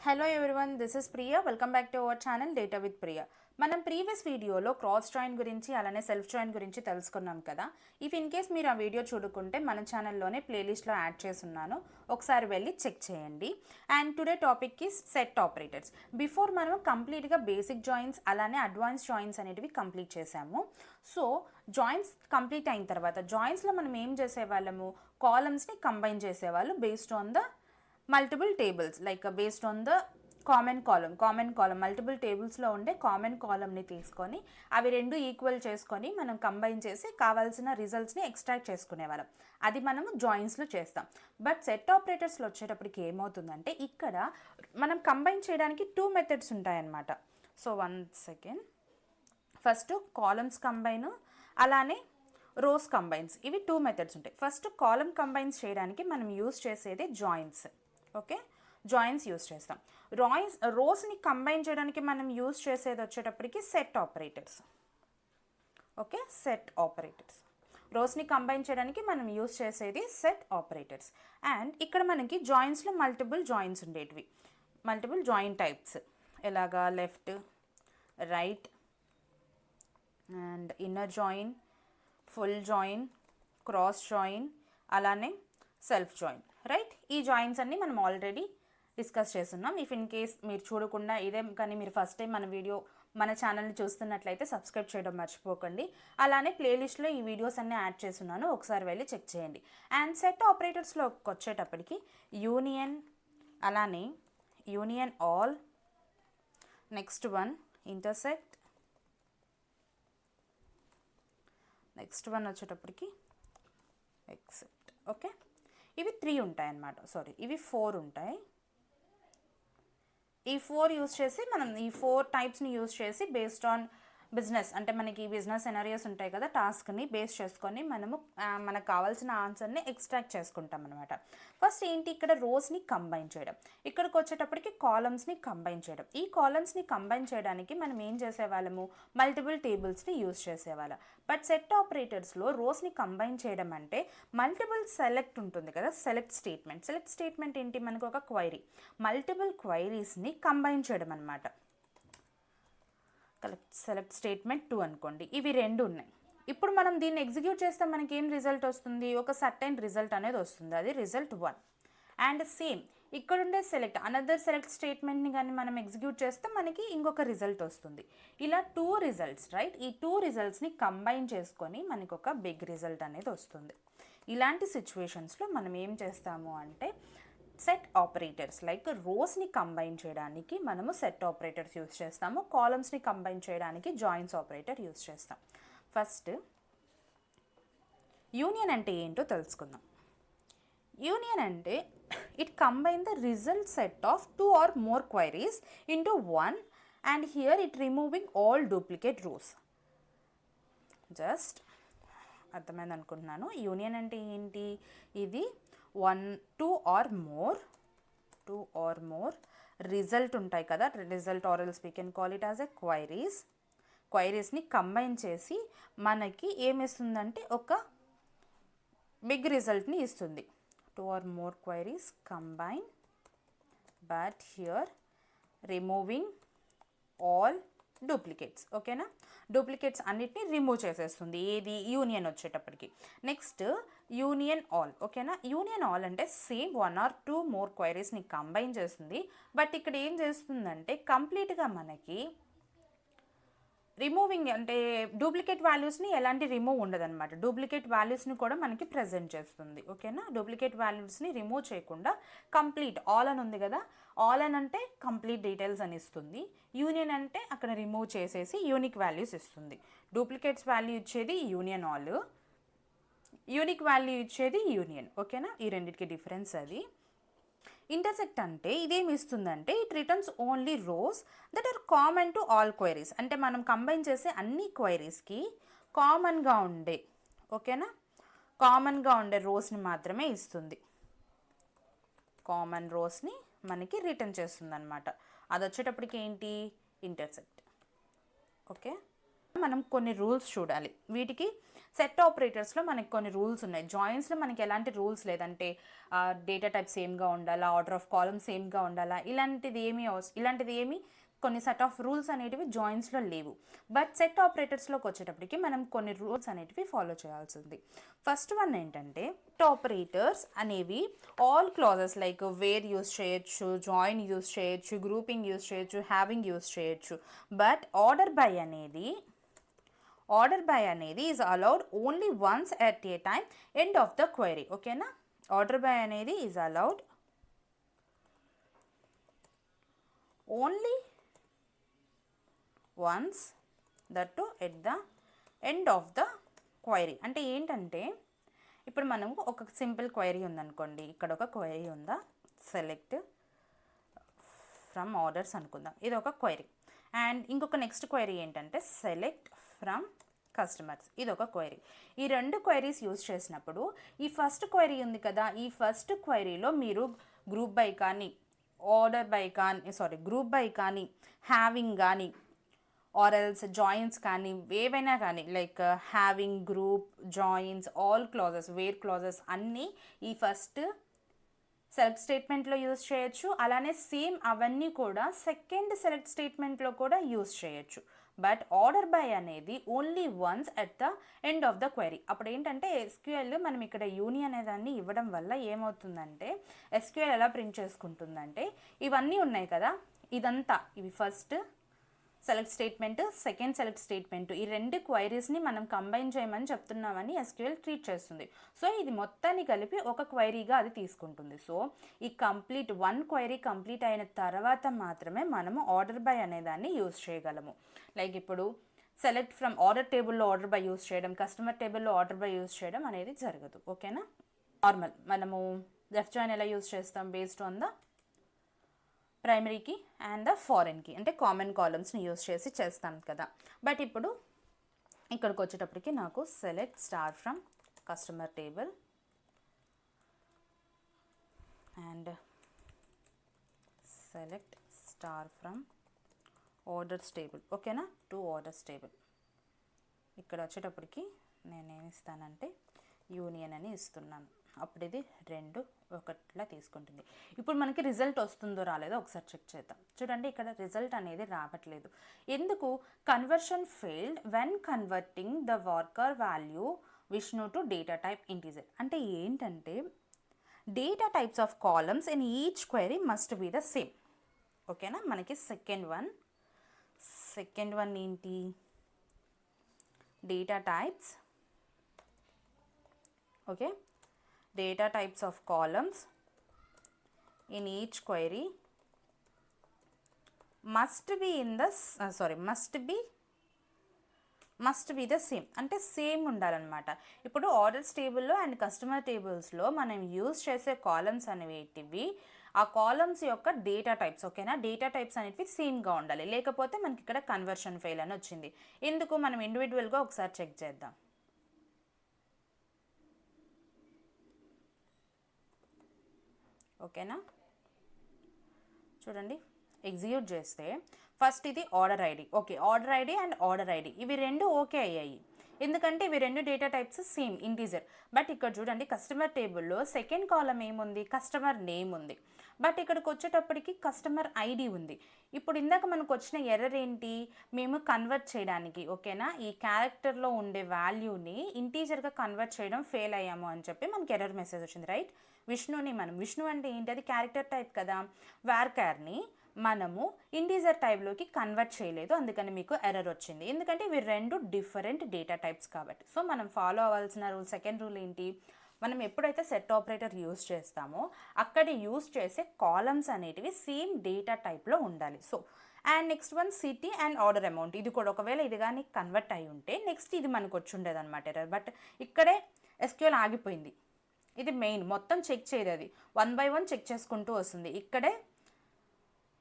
Hello everyone, this is Priya. Welcome back to our channel Data with Priya. మనం previous వీడియోలో cross join గురించి అలానే self join గురించి తెలుసుకున్నాం కదా. ఇఫ్ ఇన్ కేస్ మీరు ఆ వీడియో చూడుకుంటే మన ఛానల్లోనే ప్లేలిస్ట్లో యాడ్ చేస్తున్నాను, ఒకసారి వెళ్ళి చెక్ చేయండి. And today topic is set operators. Before మనం కంప్లీట్గా బేసిక్ జాయిన్స్ అలానే అడ్వాన్స్ జాయిన్స్ అనేటివి కంప్లీట్ చేసాము. సో జాయిన్స్ కంప్లీట్ అయిన తర్వాత జాయిన్స్లో మనం ఏం చేసేవాళ్ళము, కాలమ్స్ని కంబైన్ చేసేవాళ్ళు based on the multiple tables, like based on the common column multiple టేబుల్స్లో ఉండే కామన్ కాలమ్ని తీసుకొని అవి రెండు ఈక్వల్ చేసుకొని మనం కంబైన్ చేసి కావాల్సిన రిజల్ట్స్ని ఎక్స్ట్రాక్ట్ చేసుకునేవాళ్ళం. అది మనము జాయిన్స్లో చేస్తాం. బట్ సెట్ ఆపరేటర్స్లో వచ్చేటప్పటికి ఏమవుతుందంటే ఇక్కడ మనం కంబైన్ చేయడానికి 2 మెథడ్స్ ఉంటాయన్నమాట. So 1 second, first columns combine అలానే రోస్ కంబైన్స్, ఇవి 2 మెథడ్స్ ఉంటాయి. ఫస్ట్ కాలమ్ కంబైన్స్ చేయడానికి మనం యూజ్ చేసేది జాయిన్స్. ఓకే, జాయిన్స్ యూజ్ చేస్తాం. రోస్ని కంబైన్ చేయడానికి మనం యూజ్ చేసేది వచ్చేటప్పటికి set operators. Okay, set operators. రోస్ని కంబైన్ చేయడానికి మనం యూజ్ చేసేది సెట్ ఆపరేటర్స్. అండ్ ఇక్కడ మనకి జాయిన్స్లో మల్టిపుల్ జాయిన్స్ ఉండేటివి, మల్టిపుల్ జాయిన్ టైప్స్, ఎలాగా left, right and inner join, full join, cross join, అలానే సెల్ఫ్ జాయిన్, రైట్. ఈ జాయిన్స్ అన్నీ మనం ఆల్రెడీ డిస్కస్ చేస్తున్నాం. ఇఫ్ ఇన్ కేస్ మీరు చూడకుండా ఇదే కానీ మీరు ఫస్ట్ టైం మన ఛానల్ని చూస్తున్నట్లయితే సబ్స్క్రైబ్ చేయడం మర్చిపోకండి. అలానే ప్లేలిస్ట్లో ఈ వీడియోస్ అన్నీ యాడ్ చేస్తున్నాను, ఒకసారి వెళ్ళి చెక్ చేయండి. అండ్ సెట్ ఆపరేటర్స్లోకి వచ్చేటప్పటికి యూనియన్, అలానే union all, next one intersect, next one వచ్చేటప్పటికి ఎక్సెప్ట్. ఓకే, ఇవి 3 ఉంటాయి అన్నమాట, సారీ ఇవి 4 ఉంటాయి. ఈ 4 యూజ్ చేసి మనం ఈ 4 టైప్స్ని యూజ్ చేసి బేస్డ్ ఆన్ బిజినెస్, అంటే మనకి బిజినెస్ సెనారియోస్ ఉంటాయి కదా, టాస్క్ని బేస్ చేసుకొని మనము మనకు కావాల్సిన ఆన్సర్ని ఎక్స్ట్రాక్ట్ చేసుకుంటాం అనమాట. ఫస్ట్ ఏంటి, ఇక్కడ రోస్ని కంబైన్ చేయడం, ఇక్కడికి వచ్చేటప్పటికి కాలమ్స్ని కంబైన్ చేయడం. ఈ కాలమ్స్ని కంబైన్ చేయడానికి మనం ఏం చేసేవాళ్ళము, మల్టిపుల్ టేబుల్స్ని యూజ్ చేసేవాళ్ళం. బట్ సెట్ ఆపరేటర్స్లో రోస్ని కంబైన్ చేయడం అంటే మల్టిపుల్ సెలెక్ట్ ఉంటుంది కదా, సెలెక్ట్ స్టేట్మెంట్ ఏంటి, మనకు ఒక క్వైరీ, మల్టిపుల్ క్వైరీస్ని కంబైన్ చేయడం అనమాట. సెలెక్ట్ స్టేట్మెంట్ 2 అనుకోండి, ఇవి 2 ఉన్నాయి. ఇప్పుడు మనం దీన్ని ఎగ్జిక్యూట్ చేస్తే మనకి ఏం రిజల్ట్ వస్తుంది, ఒక సర్టైన్ రిజల్ట్ అనేది వస్తుంది, అది రిజల్ట్ 1. అండ్ సేమ్ ఇక్కడ ఉండే అనదర్ సెలెక్ట్ స్టేట్మెంట్ని కానీ మనం ఎగ్జిక్యూట్ చేస్తే మనకి ఇంకొక రిజల్ట్ వస్తుంది. ఇలా 2 రిజల్ట్స్, రైట్. ఈ 2 రిజల్ట్స్ని కంబైన్ చేసుకొని మనకి ఒక బిగ్ రిజల్ట్ అనేది వస్తుంది. ఇలాంటి సిచ్యువేషన్స్లో మనం ఏం చేస్తాము అంటే సెట్ ఆపరేటర్స్, లైక్ రోస్ని కంబైన్ చేయడానికి మనము సెట్ ఆపరేటర్స్ యూజ్ చేస్తాము, కాలమ్స్ని కంబైన్ చేయడానికి జాయిన్స్ ఆపరేటర్ యూజ్ చేస్తాం. ఫస్ట్ యూనియన్ అంటే ఏంటో తెలుసుకుందాం. యూనియన్ అంటే it combine the result set of 2 or more queries into one, and here it removing all duplicate rows. Just అర్థమైంది అనుకుంటున్నాను. యూనియన్ అంటే ఏంటి, ఇది 2 or more రిజల్ట్ ఉంటాయి కదా, result or else we can call it as a క్వైరీస్ని combine చేసి మనకి ఏమిస్తుందంటే ఒక బిగ్ రిజల్ట్ని ఇస్తుంది. 2 or more queries combine, but here removing all duplicates. ఓకేనా, డూప్లికేట్స్ అన్నిటిని రిమూవ్ చేసేస్తుంది ఏది, యూనియన్ వచ్చేటప్పటికి. Next union all. ఓకేనా, యూనియన్ ఆల్ అంటే సేమ్ 1 or 2 more క్వైరీస్ని కంబైన్ చేస్తుంది. బట్ ఇక్కడ ఏం చేస్తుందంటే కంప్లీట్గా మనకి రిమూవింగ్, అంటే డూప్లికేట్ వాల్యూస్ని ఎలాంటి రిమూవ్ ఉండదన్నమాట, డూప్లికేట్ వాల్యూస్ని కూడా మనకి ప్రజెంట్ చేస్తుంది. ఓకేనా, డూప్లికేట్ వాల్యూస్ని రిమూవ్ చేయకుండా కంప్లీట్ ఆల్ అని ఉంది కదా, ఆల్ అని అంటే కంప్లీట్ డీటెయిల్స్ అని ఇస్తుంది. యూనియన్ అంటే అక్కడ రిమూవ్ చేసేసి యూనిక్ వాల్యూస్ ఇస్తుంది. డూప్లికేట్స్ వాల్యూ ఇచ్చేది యూనియన్ ఆల్, యూనిక్ వాల్యూ ఇచ్చేది యూనియన్. ఓకేనా, ఈ రెండింటికి డిఫరెన్స్ అది. ఇంటర్సెక్ట్ అంటే ఇదేమి ఇస్తుందంటే it returns only rows that are common to all queries, అంటే మనం కంబైన్ చేసే అన్ని క్వైరీస్కి కామన్గా ఉండే, ఓకేనా, కామన్గా ఉండే రోస్ని మాత్రమే ఇస్తుంది. కామన్ రోస్ని మనకి రిటర్న్ చేస్తుంది అనమాట. అది వచ్చేటప్పటికి ఏంటి, ఇంటర్సెక్ట్. ఓకే, మనం కొన్ని రూల్స్ చూడాలి. వీటికి సెట్ ఆపరేటర్స్లో మనకి కొన్ని రూల్స్ ఉన్నాయి. జాయిన్స్లో మనకి ఎలాంటి రూల్స్ లేదంటే డేటా టైప్ సేమ్గా ఉండాలా, ఆర్డర్ ఆఫ్ కాలమ్ సేమ్గా ఉండాలా, ఇలాంటిది ఏమి కొన్ని సెట్ ఆఫ్ రూల్స్ అనేటివి జాయిన్స్లో లేవు. బట్ సెట్ ఆపరేటర్స్లోకి వచ్చేటప్పటికి మనం కొన్ని రూల్స్ అనేటివి ఫాలో చేయాల్సి ఉంది. ఫస్ట్ వన్ ఏంటంటే ఆపరేటర్స్ అనేవి all clauses like where use చేయొచ్చు, జాయిన్ యూస్ చేయొచ్చు, గ్రూపింగ్ యూస్ చేయొచ్చు, హ్యావింగ్ యూస్ చేయొచ్చు. బట్ ఆర్డర్ బై అనేది is allowed only once at a time end of the query. ఓకేనా, ఆర్డర్ బై అనేది is allowed only once, that to at the end of the query. అంటే ఏంటంటే ఇప్పుడు మనము ఒక సింపుల్ క్వైరీ ఉందనుకోండి, ఇక్కడ ఒక క్వైరీ ఉందా, సెలెక్ట్ ఫ్రమ్ ఆర్డర్స్ అనుకుందాం, ఇది ఒక క్వైరీ. అండ్ ఇంకొక నెక్స్ట్ క్వైరీ ఏంటంటే సెలెక్ట్ ఫ్రమ్ కస్టమర్స్, ఇది ఒక క్వైరీ. ఈ రెండు క్వైరీస్ యూజ్ చేసినప్పుడు ఈ ఫస్ట్ క్వైరీ ఉంది కదా, ఈ ఫస్ట్ క్వైరీలో మీరు గ్రూప్ బై కానీ, గ్రూప్ బై కానీ, హ్యావింగ్ కానీ, ఆర్ ఎల్స్ జాయిన్స్ కానీ, ఏవైనా కానీ like having, group, joins, all clauses, where clauses అన్నీ ఈ ఫస్ట్ సెలెక్ట్ స్టేట్మెంట్లో యూజ్ చేయొచ్చు. అలానే సేమ్ అవన్నీ కూడా సెకండ్ సెలెక్ట్ స్టేట్మెంట్లో కూడా యూజ్ చేయొచ్చు. బట్ ఆర్డర్ బై అనేది only once at the end of the query. అప్పుడు ఏంటంటే ఎస్క్యూఎల్ మనం ఇక్కడ యూనియన్ అనేదాన్ని ఇవ్వడం వల్ల ఏమవుతుందంటే ఎస్క్యూఎల్ ఎలా ప్రింట్ చేసుకుంటుందంటే ఇవన్నీ ఉన్నాయి కదా, ఇదంతా ఇవి first select statement, second select statement, ఈ రెండు క్వైరీస్ని మనం కంబైన్ చేయమని చెప్తున్నామని ఎస్క్యూఎల్ ట్రీట్ చేస్తుంది. సో ఇది మొత్తాన్ని కలిపి ఒక క్వైరీగా అది తీసుకుంటుంది. సో ఈ వన్ క్వైరీ కంప్లీట్ అయిన తర్వాత మాత్రమే మనము ఆర్డర్ బై అనేదాన్ని యూజ్ చేయగలము. లైక్ ఇప్పుడు సెలెక్ట్ ఫ్రమ్ ఆర్డర్ టేబుల్లో ఆర్డర్ బై యూజ్ చేయడం, కస్టమర్ టేబుల్లో ఆర్డర్ బై యూజ్ చేయడం అనేది జరగదు. ఓకేనా, నార్మల్ మనము లెఫ్ట్ జాయిన్ ఎలా యూజ్ చేస్తాం, బేస్డ్ ఆన్ ద ప్రైమరీకి అండ్ ద ఫారెన్కి, అంటే కామన్ కాలమ్స్ని యూజ్ చేసి చేస్తాం కదా. బట్ ఇప్పుడు ఇక్కడికి వచ్చేటప్పటికి నాకు select star from customer table and select star from orders table. ఓకేనా, టు ఆర్డర్స్ టేబుల్. ఇక్కడ వచ్చేటప్పటికి నేనేమి ఇస్తానంటే యూనియన్ అని ఇస్తున్నాను. అప్పుడు ఇది రెండు ఒకటిలా తీసుకుంటుంది. ఇప్పుడు మనకి రిజల్ట్ వస్తుందో రాలేదో ఒకసారి చెక్ చేద్దాం. చూడండి, ఇక్కడ రిజల్ట్ అనేది రావట్లేదు. ఎందుకు? Conversion failed when converting the worker value Vishnu to data type integer. అంటే ఏంటంటే data types of columns in each query must be the same. ఓకేనా, మనకి సెకండ్ వన్ ఏంటి, data types. Okay, data types of columns in each query must be the same. అంటే same ఉండాలన్నమాట. ఇప్పుడు orders టేబుల్లో and customer టేబుల్స్లో మనం use చేసే columns అనేటివి ఆ కాలమ్స్ యొక్క డేటా టైప్స్. ఓకేనా, డేటా టైప్స్ అనేవి సేమ్గా ఉండాలి, లేకపోతే మనకి ఇక్కడ కన్వర్షన్ ఫెయిల్ అని వచ్చింది. ఎందుకు మనం ఇండివిజువల్గా ఒకసారి చెక్ చేద్దాం. ఓకేనా, చూడండి, ఎగ్జిక్యూట్ చేస్తే ఫస్ట్ ఇది order ID. Okay, order ID and order ID ఇవి రెండు ఓకే అయ్యాయి, ఎందుకంటే ఇవి రెండు data types same integer. But ఇక్కడ చూడండి, కస్టమర్ టేబుల్లో సెకండ్ కాలం ఏముంది, కస్టమర్ నేమ్ ఉంది. బట్ ఇక్కడికి వచ్చేటప్పటికి కస్టమర్ ఐడి ఉంది. ఇప్పుడు ఇందాక మనకు వచ్చిన ఎర్రర్ ఏంటి, మేము కన్వర్ట్ చేయడానికి ఓకేనా ఈ క్యారెక్టర్లో ఉండే వాల్యూని ఇంటీజర్గా కన్వర్ట్ చేయడం ఫెయిల్ అయ్యాము అని చెప్పి మనకి ఎర్రర్ మెసేజ్ వచ్చింది. రైట్, విష్ణు అంటే ఏంటి, అది క్యారెక్టర్ టైప్ కదా, వార్కార్ని మనము ఇంటీజర్ టైప్లోకి కన్వర్ట్ చేయలేదు, అందుకని మీకు ఎర్రర్ వచ్చింది. ఎందుకంటే ఇవి రెండు డిఫరెంట్ డేటా టైప్స్ కాబట్టి. సో మనం ఫాలో అవ్వాల్సిన సెకండ్ రూల్ ఏంటి, మనం ఎప్పుడైతే సెట్ ఆపరేటర్ యూజ్ చేస్తామో అక్కడ యూజ్ చేసే కాలమ్స్ అనేటివి సేమ్ డేటా టైప్లో ఉండాలి. So and next one city and order amount, ఇది కూడా ఒకవేళ ఇది కానీ కన్వర్ట్ అయి ఉంటే నెక్స్ట్ ఇది మనకు వచ్చి ఉండేది అనమాట ఎర్రర్. బట్ ఇక్కడే ఎస్క్యూఎల్ ఆగిపోయింది. ఇది మెయిన్, మొత్తం చెక్ చేయదు, అది 1 by 1 చెక్ చేసుకుంటూ వస్తుంది. ఇక్కడే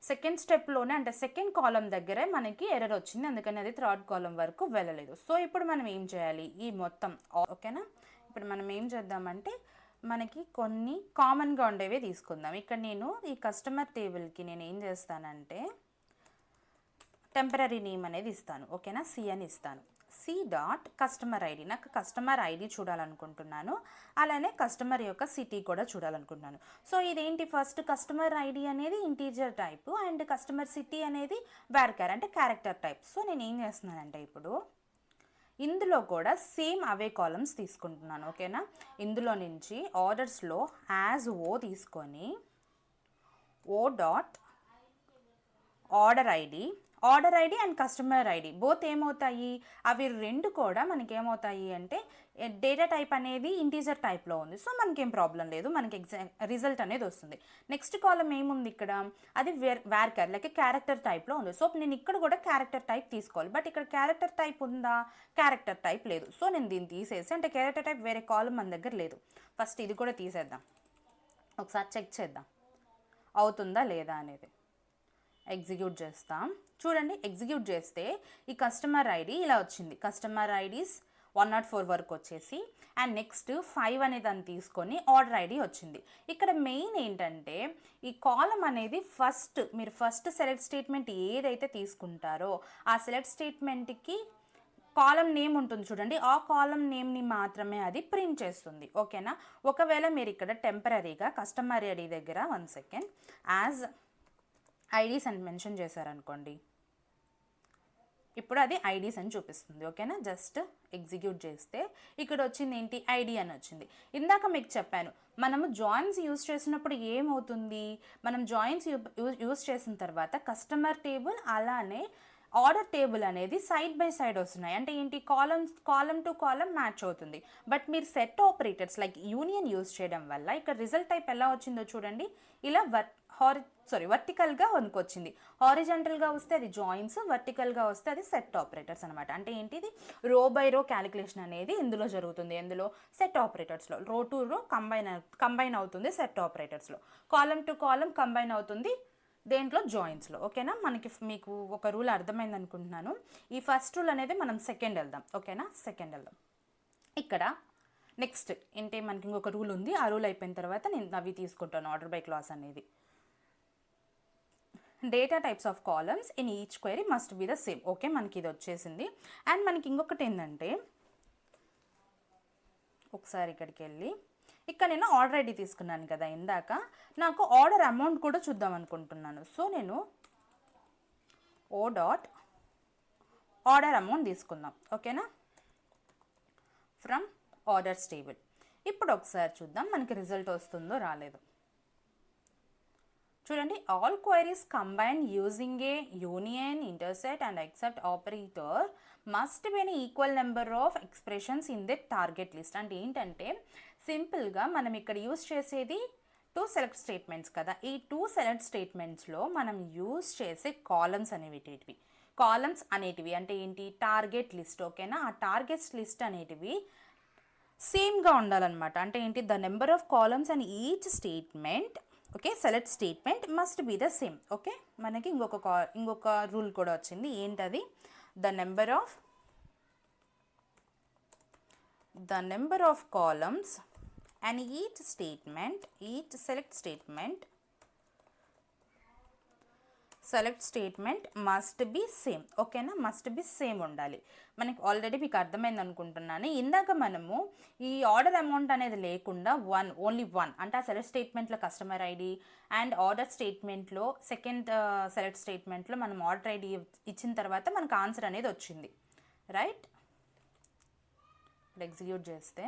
సెకండ్ స్టెప్లోనే అంటే సెకండ్ కాలం దగ్గరే మనకి ఎర్రర్ వచ్చింది, అందుకని అది థర్డ్ కాలం వరకు వెళ్ళలేదు. సో ఇప్పుడు మనం ఏం చేయాలి, ఈ మొత్తం ఓకేనా, ఇప్పుడు మనం ఏం చేద్దామంటే మనకి కొన్ని కామన్గా ఉండేవి తీసుకుందాం. ఇక్కడ నేను ఈ కస్టమర్ టేబుల్కి నేను ఏం చేస్తానంటే టెంపరరీ నేమ్ అనేది ఇస్తాను. ఓకేనా, సి అని ఇస్తాను. సి డాట్ కస్టమర్ ఐడి, నాకు కస్టమర్ ఐడి చూడాలనుకుంటున్నాను, అలానే కస్టమర్ యొక్క సిటీ కూడా చూడాలనుకుంటున్నాను. సో ఇదేంటి, ఫస్ట్ కస్టమర్ ఐడి అనేది integer type and customer city అనేది వార్కర్ అంటే క్యారెక్టర్ టైప్. సో నేను ఏం చేస్తున్నానంటే ఇప్పుడు ఇందులో కూడా సేమ్ అవే కాలమ్స్ తీసుకుంటున్నాను. ఓకేనా, ఇందులో నుంచి ఆర్డర్స్లో యాజ్ ఓ తీసుకొని O dot order ID and customer ID both ఏమవుతాయి, అవి రెండు కూడా మనకి ఏమవుతాయి అంటే డేటా టైప్ అనేది ఇంటీజర్ టైప్లో ఉంది. సో మనకేం ప్రాబ్లం లేదు, మనకి రిజల్ట్ అనేది వస్తుంది. నెక్స్ట్ కాలం ఏముంది ఇక్కడ, అది వార్కర్ లైక్ క్యారెక్టర్ టైప్లో ఉంది. సో నేను ఇక్కడ కూడా క్యారెక్టర్ టైప్ తీసుకోవాలి, బట్ ఇక్కడ క్యారెక్టర్ టైప్ ఉందా, క్యారెక్టర్ టైప్ లేదు. సో నేను దీన్ని తీసేసి, అంటే క్యారెక్టర్ టైప్ వేరే కాలం మన దగ్గర లేదు, ఫస్ట్ ఇది కూడా తీసేద్దాం, ఒకసారి చెక్ చేద్దాం అవుతుందా లేదా అనేది. ఎగ్జిక్యూట్ చేస్తాం, చూడండి ఎగ్జిక్యూట్ చేస్తే ఈ కస్టమర్ ఐడి ఇలా వచ్చింది. కస్టమర్ ఐడీస్ 104 వరకు వచ్చేసి అండ్ నెక్స్ట్ 5 అనే దాన్ని తీసుకొని ఆర్డర్ ఐడి వచ్చింది. ఇక్కడ మెయిన్ ఏంటంటే ఈ కాలం అనేది మీరు ఫస్ట్ సెలెక్ట్ స్టేట్మెంట్ ఏదైతే తీసుకుంటారో ఆ సెలెక్ట్ స్టేట్మెంట్కి కాలం నేమ్ ఉంటుంది చూడండి, ఆ కాలం నేమ్ని మాత్రమే అది ప్రింట్ చేస్తుంది. ఓకేనా, ఒకవేళ మీరు ఇక్కడ టెంపరీగా కస్టమర్ ఐడి దగ్గర 1 సెకండ్ యాజ్ ఐడీస్ అని మెన్షన్ చేశారనుకోండి, ఇప్పుడు అది ఐడీస్ అని చూపిస్తుంది. ఓకేనా, జస్ట్ ఎగ్జిక్యూట్ చేస్తే ఇక్కడ వచ్చింది ఏంటి, ఐడి అని వచ్చింది. ఇందాక మీకు చెప్పాను, మనము జాయిన్స్ యూజ్ చేసినప్పుడు ఏమవుతుంది, మనం జాయిన్స్ యూజ్ చేసిన తర్వాత కస్టమర్ టేబుల్ అలానే ఆర్డర్ టేబుల్ అనేది సైడ్ బై సైడ్ వస్తున్నాయి. అంటే ఏంటి, కాలం టు కాలం మ్యాచ్ అవుతుంది. బట్ మీరు set operators like union use చేయడం వల్ల ఇక్కడ రిజల్ట్ టైప్ ఎలా వచ్చిందో చూడండి, ఇలా వర్టికల్గా వనుకొచ్చింది. హారిజంటల్గా వస్తే అది జాయిన్స్, వర్టికల్గా వస్తే అది సెట్ ఆపరేటర్స్ అనమాట. అంటే ఏంటిది, రో బై రో క్యాలిక్యులేషన్ అనేది ఇందులో జరుగుతుంది. ఎందులో, సెట్ ఆపరేటర్స్లో రో టు రో కంబైన్ అవుతుంది, సెట్ ఆపరేటర్స్లో కాలం టు కాలం కంబైన్ అవుతుంది, దేంట్లో, జాయిన్స్లో. ఓకేనా, మీకు ఒక రూల్ అర్థమైంది అనుకుంటున్నాను. ఈ ఫస్ట్ రూల్ అనేది మనం సెకండ్ వెళ్దాం. ఓకేనా, సెకండ్ వెళ్దాం. ఇక్కడ నెక్స్ట్ ఏంటి, మనకి ఇంకొక రూల్ ఉంది, ఆ రూల్ అయిపోయిన తర్వాత నేను అవి తీసుకుంటాను. ఆర్డర్ బై క్లాస్ అనేది data types of columns in each query must be the same. Okay, మనకి ఇది వచ్చేసింది. అండ్ మనకి ఇంకొకటి ఏంటంటే, ఒకసారి ఇక్కడికి వెళ్ళి ఇక్కడ నేను ఆర్డర్ ఐడి తీసుకున్నాను కదా ఇందాక, నాకు ఆర్డర్ అమౌంట్ కూడా చూద్దాం అనుకుంటున్నాను. సో నేను ఓ డాట్ ఆర్డర్ అమౌంట్ తీసుకుందాం. ఓకేనా, ఫ్రమ్ ఆర్డర్స్ టేబుల్. ఇప్పుడు ఒకసారి చూద్దాం మనకి రిజల్ట్ వస్తుందో రాలేదో. చూడండి, all queries combine using a union, intersect and except operator must be an equal number of expressions in the target list. అంటే ఏంటంటే సింపుల్గా మనం ఇక్కడ యూజ్ చేసేది 2 సెలెక్ట్ స్టేట్మెంట్స్ కదా, ఈ 2 సెలెక్ట్ స్టేట్మెంట్స్లో మనం యూజ్ చేసే కాలమ్స్ అనేటివి అంటే ఏంటి, టార్గెట్ లిస్ట్. ఓకేనా, ఆ టార్గెట్స్ లిస్ట్ అనేటివి సేమ్గా ఉండాలన్నమాట. అంటే ఏంటి, the number of columns and each statement, okay, select statement must be the same. Okay, మనకి ఇంకొక రూల్ కూడా వచ్చింది, ఏంటది, the number of columns and each select statement must be same. ఓకేనా, మస్ట్ బి సేమ్ ఉండాలి. మనకి ఆల్రెడీ మీకు అర్థమైంది అనుకుంటున్నాను. ఇందాక మనము ఈ ఆర్డర్ అమౌంట్ అనేది లేకుండా ఓన్లీ వన్ అంటే ఆ సెలెక్ట్ స్టేట్మెంట్లో కస్టమర్ ఐడి అండ్ ఆర్డర్ స్టేట్మెంట్లో సెకండ్ సెలెక్ట్ స్టేట్మెంట్లో మనం ఆర్డర్ ఐడి ఇచ్చిన తర్వాత మనకు ఆన్సర్ అనేది వచ్చింది, రైట్. ఎగ్జిక్యూట్ చేస్తే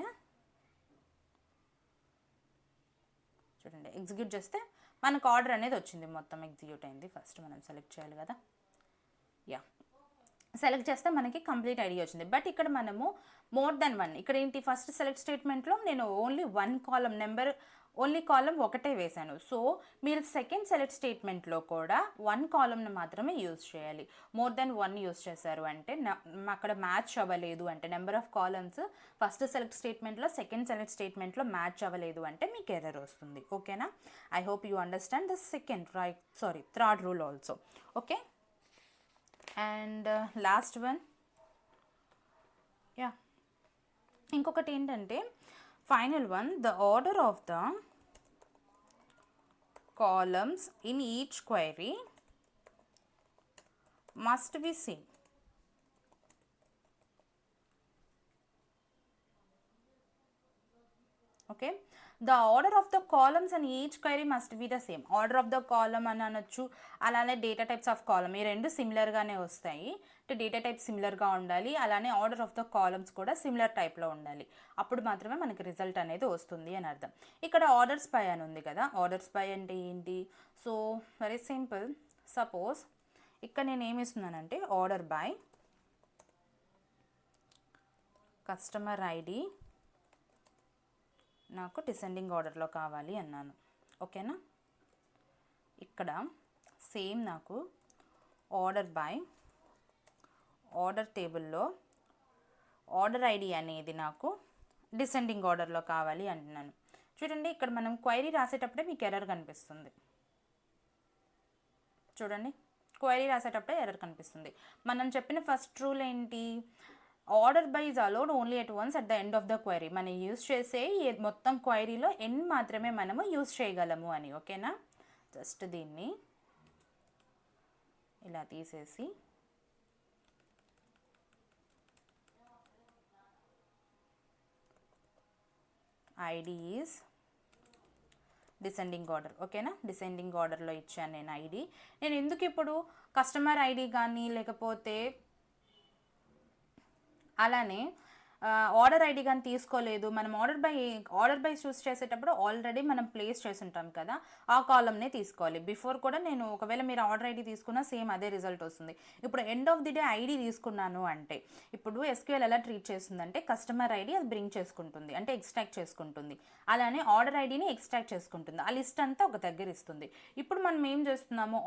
చూడండి, ఎగ్జిక్యూట్ చేస్తే మనకు ఆర్డర్ అనేది వచ్చింది, మొత్తం ఎగ్జిక్యూట్ అయింది. ఫస్ట్ మనం సెలెక్ట్ చేయాలి కదా, సెలెక్ట్ చేస్తే మనకి కంప్లీట్ ఐడి వచ్చింది. బట్ ఇక్కడ మనము మోర్ దెన్ 1, ఇక్కడ ఏంటి, ఫస్ట్ సెలెక్ట్ స్టేట్మెంట్లో నేను ఓన్లీ 1 కాలం నెంబర్, ఓన్లీ కాలం ఒకటే వేశాను. సో మీరు సెకండ్ సెలెక్ట్ స్టేట్మెంట్లో కూడా 1 కాలంను మాత్రమే యూజ్ చేయాలి. మోర్ దెన్ 1 యూజ్ చేశారు అంటే అక్కడ మ్యాచ్ అవ్వలేదు అంటే, number of columns first select స్టేట్మెంట్లో సెకండ్ సెలెక్ట్ స్టేట్మెంట్లో మ్యాచ్ అవ్వలేదు అంటే మీకు ఎర్రర్ వస్తుంది. ఓకేనా, I hope you understand the third rule also. Okay, and last one, ఇంకొకటి ఏంటంటే final one, the order of the columns in each query must be same. Okay, the order of the columns and each query must be the same. Order of the column అని అనొచ్చు, అలానే data types of column ఈ రెండు సిమిలర్గానే వస్తాయి. అంటే data type సిమిలర్గా ఉండాలి, అలానే ఆర్డర్ ఆఫ్ ద కాలమ్స్ కూడా సిమిలర్ టైప్లో ఉండాలి. అప్పుడు మాత్రమే మనకి రిజల్ట్ అనేది వస్తుంది అని అర్థం. ఇక్కడ ఆర్డర్స్ బై అని ఉంది కదా, ఆర్డర్స్ బై అంటే ఏంటి? So very simple. సపోజ్ ఇక్కడ నేను ఏమి ఇస్తున్నానంటే ఆర్డర్ బై కస్టమర్ ఐడి నాకు డిసెండింగ్ ఆర్డర్లో కావాలి అన్నాను. ఓకేనా, ఇక్కడ సేమ్ నాకు ఆర్డర్ బై ఆర్డర్ టేబుల్లో ఆర్డర్ ఐడి అనేది నాకు డిసెండింగ్ ఆర్డర్లో కావాలి అంటున్నాను. చూడండి, ఇక్కడ మనం క్వైరీ రాసేటప్పుడే మీకు ఎర్రర్ కనిపిస్తుంది. చూడండి, క్వైరీ రాసేటప్పుడే ఎర్రర్ కనిపిస్తుంది. మనం చెప్పిన ఫస్ట్ రూల్ ఏంటి? Order by is allowed only at once at the end of the query. మనం యూజ్ చేసే మొత్తం క్వైరీలో ఎండ్ మాత్రమే మనము యూజ్ చేయగలము అని. ఓకేనా, జస్ట్ దీన్ని ఇలా తీసేసి ఐడి ఈజ్ డిసెండింగ్ ఆర్డర్. ఓకేనా, డిసెండింగ్ ఆర్డర్లో ఇచ్చాను నేను ఐడి. నేను ఎందుకు ఇప్పుడు కస్టమర్ ఐడి కానీ లేకపోతే అలానే ఆర్డర్ ఐడి కానీ తీసుకోలేదు, మనం ఆర్డర్ బై చూస్ చేసేటప్పుడు ఆల్రెడీ మనం ప్లేస్ చేసి ఉంటాం కదా, ఆ కాలమ్నే తీసుకోవాలి. బిఫోర్ కూడా నేను ఒకవేళ మీరు ఆర్డర్ ఐడి తీసుకున్నా సేమ్ అదే రిజల్ట్ వస్తుంది. ఇప్పుడు end of the day ID తీసుకున్నాను అంటే ఇప్పుడు ఎస్క్యూఎల్ ఎలా ట్రీట్ చేస్తుందంటే కస్టమర్ ఐడి అది బ్రింగ్ చేసుకుంటుంది, అంటే ఎక్స్ట్రాక్ట్ చేసుకుంటుంది. అలానే ఆర్డర్ ఐడిని ఎక్స్ట్రాక్ట్ చేసుకుంటుంది, ఆ లిస్ట్ అంతా ఒక దగ్గర ఇస్తుంది. ఇప్పుడు మనం ఏం చేస్తున్నాము,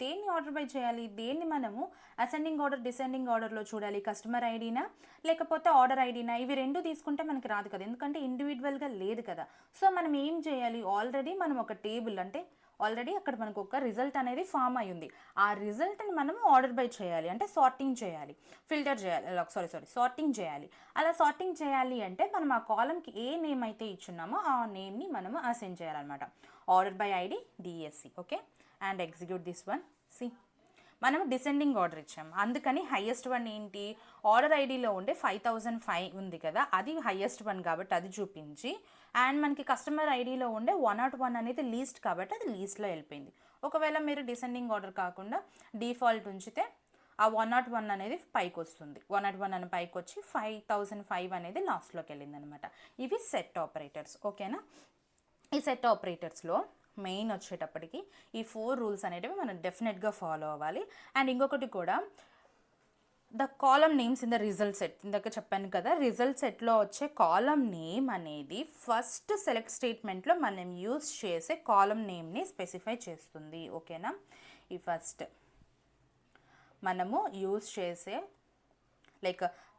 దేన్ని ఆర్డర్ బై చేయాలి, దేన్ని మనము అసెండింగ్ ఆర్డర్ డిసెండింగ్ ఆర్డర్లో చూడాలి, కస్టమర్ ఐడినా లేకపోతే ఆర్డర్ ఐడినా? ఇవి రెండు తీసుకుంటే మనకి రాదు కదా, ఎందుకంటే ఇండివిజువల్గా లేదు కదా. సో మనం ఏం చేయాలి, ఆల్రెడీ మనం ఒక టేబుల్ అంటే ఆల్రెడీ అక్కడ మనకు ఒక రిజల్ట్ అనేది ఫామ్ అయి ఉంది. ఆ రిజల్ట్ని మనం ఆర్డర్ బై చేయాలి, అంటే సార్టింగ్ చేయాలి, ఫిల్టర్ చేయాలి, సార్టింగ్ చేయాలి. అలా సార్టింగ్ చేయాలి అంటే మనం ఆ కాలంకి ఏ నేమ్ అయితే ఇచ్చున్నామో ఆ నేమ్ని మనము అసైన్ చేయాలన్నమాట. Order by ID DSC. Okay, and execute this one. See, మనం డిసెండింగ్ ఆర్డర్ ఇచ్చాము, అందుకని హైయెస్ట్ వన్ ఏంటి, ఆర్డర్ ఐడిలో ఉండే 5005 ఉంది కదా, అది హైయెస్ట్ వన్ కాబట్టి అది చూపించి, అండ్ మనకి కస్టమర్ ఐడిలో ఉండే 101 అనేది లీస్ట్ కాబట్టి అది లీస్ట్లో వెళ్ళిపోయింది. ఒకవేళ మీరు డిసెండింగ్ ఆర్డర్ కాకుండా డిఫాల్ట్ ఉంచితే ఆ 101 అనేది పైకి వస్తుంది, 101 అని పైకి వచ్చి 5005 అనేది లాస్ట్లోకి వెళ్ళింది అనమాట. ఇవి సెట్ ఆపరేటర్స్. ఓకేనా, ఈ సెట్ ఆపరేటర్స్లో మెయిన్ వచ్చేటప్పటికి ఈ 4 రూల్స్ అనేటివి మనం డెఫినెట్గా ఫాలో అవ్వాలి. అండ్ ఇంకొకటి కూడా, the column names in the result set. ఇందాక చెప్పాను కదా, రిజల్ట్ సెట్లో వచ్చే కాలమ్ నేమ్ అనేది ఫస్ట్ సెలెక్ట్ స్టేట్మెంట్లో మనం యూజ్ చేసే కాలమ్ నేమ్ని స్పెసిఫై చేస్తుంది. ఓకేనా, ఈ ఫస్ట్ మనము యూజ్ చేసే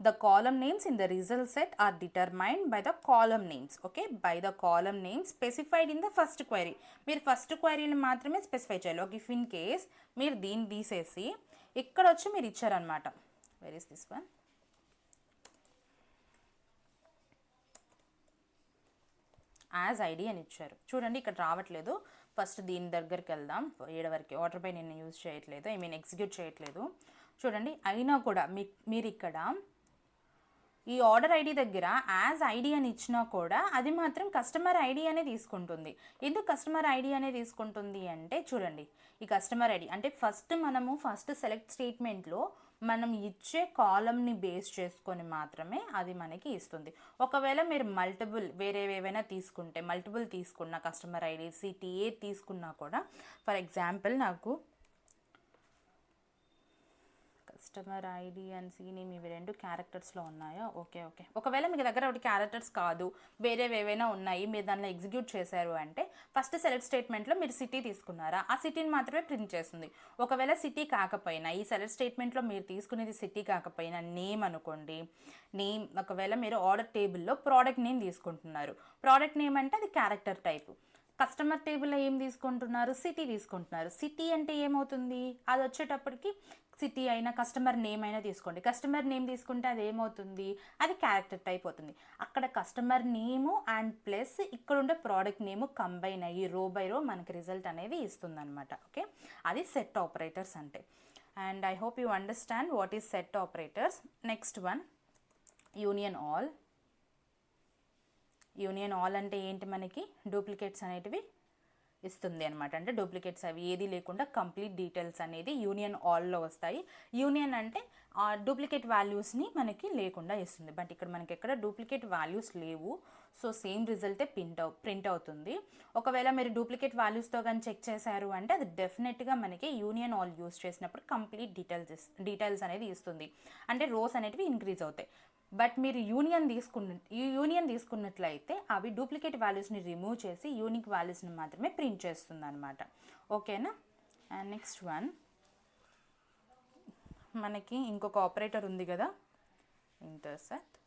the column names in the result set are determined by the column names. Okay, by the column names specified in the first query. మీరు ఫస్ట్ క్వైరీని మాత్రమే స్పెసిఫై చేయాలి. ఇఫ్ ఇన్ కేస్ మీరు దీన్ని తీసేసి ఇక్కడ వచ్చి మీరు ఇచ్చారనమాట, where is this one, as ID అని ఇచ్చారు. చూడండి, ఇక్కడ రావట్లేదు. ఫస్ట్ దీని దగ్గరికి వెళ్దాం. వరకు ఆర్డర్ బై నేను యూజ్ చేయట్లేదు, ఎగ్జిక్యూట్ చేయట్లేదు. చూడండి, అయినా కూడా మీరు ఇక్కడ ఈ ఆర్డర్ ఐడి దగ్గర యాజ్ ఐడి అని ఇచ్చినా కూడా అది మాత్రం కస్టమర్ ఐడి అనే తీసుకుంటుంది. ఎందుకు కస్టమర్ ఐడి అనే తీసుకుంటుంది అంటే, చూడండి, ఈ కస్టమర్ ఐడి అంటే మనము ఫస్ట్ సెలెక్ట్ స్టేట్మెంట్లో మనం ఇచ్చే కాలమ్ని బేస్ చేసుకొని మాత్రమే అది మనకి ఇస్తుంది. ఒకవేళ మీరు వేరేవేవైనా తీసుకుంటే, మల్టిపుల్ తీసుకున్న కస్టమర్ ఐడి సిటీ ఏ తీసుకున్నా కూడా, ఫర్ ఎగ్జాంపుల్ నాకు customer ID and C name ఇవి రెండు క్యారెక్టర్స్లో ఉన్నాయా? ఓకే. ఒకవేళ మీ దగ్గర ఒకటి క్యారెక్టర్స్ కాదు, వేరేవేవైనా ఉన్నాయి, మీరు దానిలో ఎగ్జిక్యూట్ చేశారు అంటే ఫస్ట్ సెలెక్ట్ స్టేట్మెంట్లో మీరు సిటీ తీసుకున్నారా, ఆ సిటీని మాత్రమే ప్రింట్ చేస్తుంది. ఒకవేళ సిటీ కాకపోయినా, ఈ సెలెక్ట్ స్టేట్మెంట్లో మీరు తీసుకునేది సిటీ కాకపోయినా నేమ్ అనుకోండి, నేమ్ ఒకవేళ మీరు ఆర్డర్ టేబుల్లో ప్రోడక్ట్ నేమ్ తీసుకుంటున్నారు, ప్రోడక్ట్ నేమ్ అంటే అది క్యారెక్టర్ టైపు. కస్టమర్ టేబుల్లో ఏం తీసుకుంటున్నారు, సిటీ తీసుకుంటున్నారు. సిటీ అంటే ఏమవుతుంది, అది వచ్చేటప్పటికి సిటీ అయినా కస్టమర్ నేమ్ అయినా తీసుకోండి, కస్టమర్ నేమ్ తీసుకుంటే అది ఏమవుతుంది, అది క్యారెక్టర్ టైప్ అవుతుంది. అక్కడ కస్టమర్ నేము అండ్ ప్లస్ ఇక్కడ ఉండే ప్రోడక్ట్ నేము కంబైన్ అయ్యి రో బై రో మనకి రిజల్ట్ అనేది ఇస్తుంది అనమాట. ఓకే, అది సెట్ ఆపరేటర్స్ అంటే. and I hope you understand what is set operators. Next one, union all. Union all అంటే ఏంటి, మనకి డూప్లికేట్స్ అనేటివి ఇస్తుంది అనమాట. అంటే డూప్లికేట్స్ అవి ఏది లేకుండా కంప్లీట్ డీటెయిల్స్ అనేది యూనియన్ ఆల్లో వస్తాయి. యూనియన్ అంటే డూప్లికేట్ వాల్యూస్ని మనకి లేకుండా ఇస్తుంది. బట్ ఇక్కడ మనకి ఎక్కడ డూప్లికేట్ వాల్యూస్ లేవు, సో సేమ్ రిజల్టే ప్రింట్ అవుతుంది. ఒకవేళ మీరు డూప్లికేట్ వాల్యూస్తో కానీ చెక్ చేశారు అంటే అది డెఫినెట్గా మనకి యూనియన్ ఆల్ యూస్ చేసినప్పుడు కంప్లీట్ డీటెయిల్స్ అనేది ఇస్తుంది. అంటే రోస్ అనేటివి ఇంక్రీజ్ అవుతాయి. బట్ మీరు యూనియన్ తీసుకున్నట్లయితే అవి డూప్లికేట్ వాల్యూస్ని రిమూవ్ చేసి యూనిక్ వాల్యూస్ని మాత్రమే ప్రింట్ చేస్తుంది అనమాట. ఓకేనా. అండ్ నెక్స్ట్ వన్, మనకి ఇంకొక ఆపరేటర్ ఉంది కదా, ఇంటర్సెక్ట్.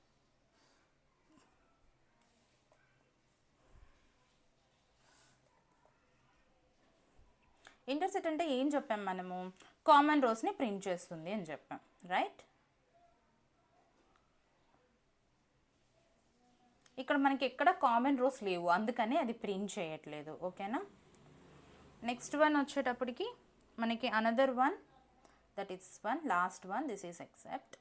ఇంటర్సెక్ట్ అంటే ఏం చెప్పాం మనము, కామన్ రోస్ని ప్రింట్ చేస్తుంది అని చెప్పాం, రైట్. ఇక్కడ మనకి ఎక్కడ కామన్ రోస్ లేవు, అందుకని అది ప్రింట్ చేయట్లేదు. ఓకేనా. నెక్స్ట్ వన్ వచ్చేటప్పటికి మనకి another one, that is one last one, this is except.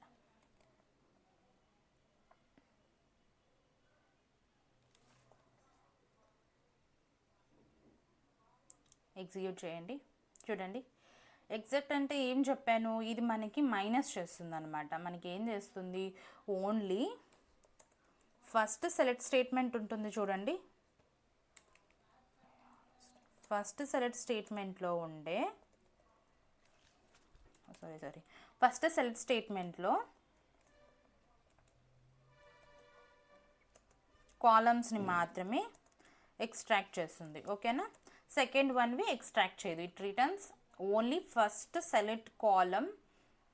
Execute చేయండి. చూడండి, ఎగ్జాక్ట్ అంటే ఏం చెప్పాను, ఇది మనకి మైనస్ చేస్తుంది అనమాట. మనకి ఏం చేస్తుంది, ఓన్లీ ఫస్ట్ సెలెక్ట్ స్టేట్మెంట్ ఉంటుంది చూడండి, ఫస్ట్ సెలెక్ట్ స్టేట్మెంట్లో ఉండే ఫస్ట్ సెలెక్ట్ స్టేట్మెంట్లో కాలమ్స్ని మాత్రమే ఎక్స్ట్రాక్ట్ చేస్తుంది. ఓకేనా. సెకండ్ వన్వి ఎక్స్ట్రాక్ట్ చేయదు, it returns only first select column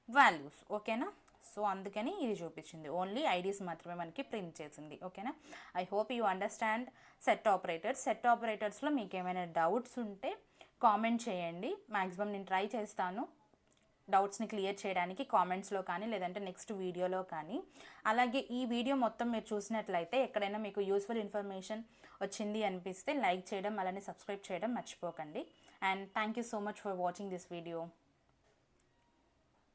values. ఓకేనా. సో అందుకని ఇది చూపించింది, ఓన్లీ ఐడీస్ మాత్రమే మనకి ప్రింట్ చేసింది. ఓకేనా. I hope you understand set ఆపరేటర్స్లో మీకు ఏమైనా డౌట్స్ ఉంటే కామెంట్ చేయండి. మ్యాక్సిమం నేను ట్రై చేస్తాను డౌట్స్ని క్లియర్ చేయడానికి కామెంట్స్లో కానీ లేదంటే నెక్స్ట్ వీడియోలో కానీ. అలాగే ఈ వీడియో మొత్తం మీరు చూసినట్లయితే ఎక్కడైనా మీకు యూస్ఫుల్ ఇన్ఫర్మేషన్ వచ్చింది అనిపిస్తే లైక్ చేయడం అలానే సబ్స్క్రైబ్ చేయడం మర్చిపోకండి. And thank you so much for watching this video.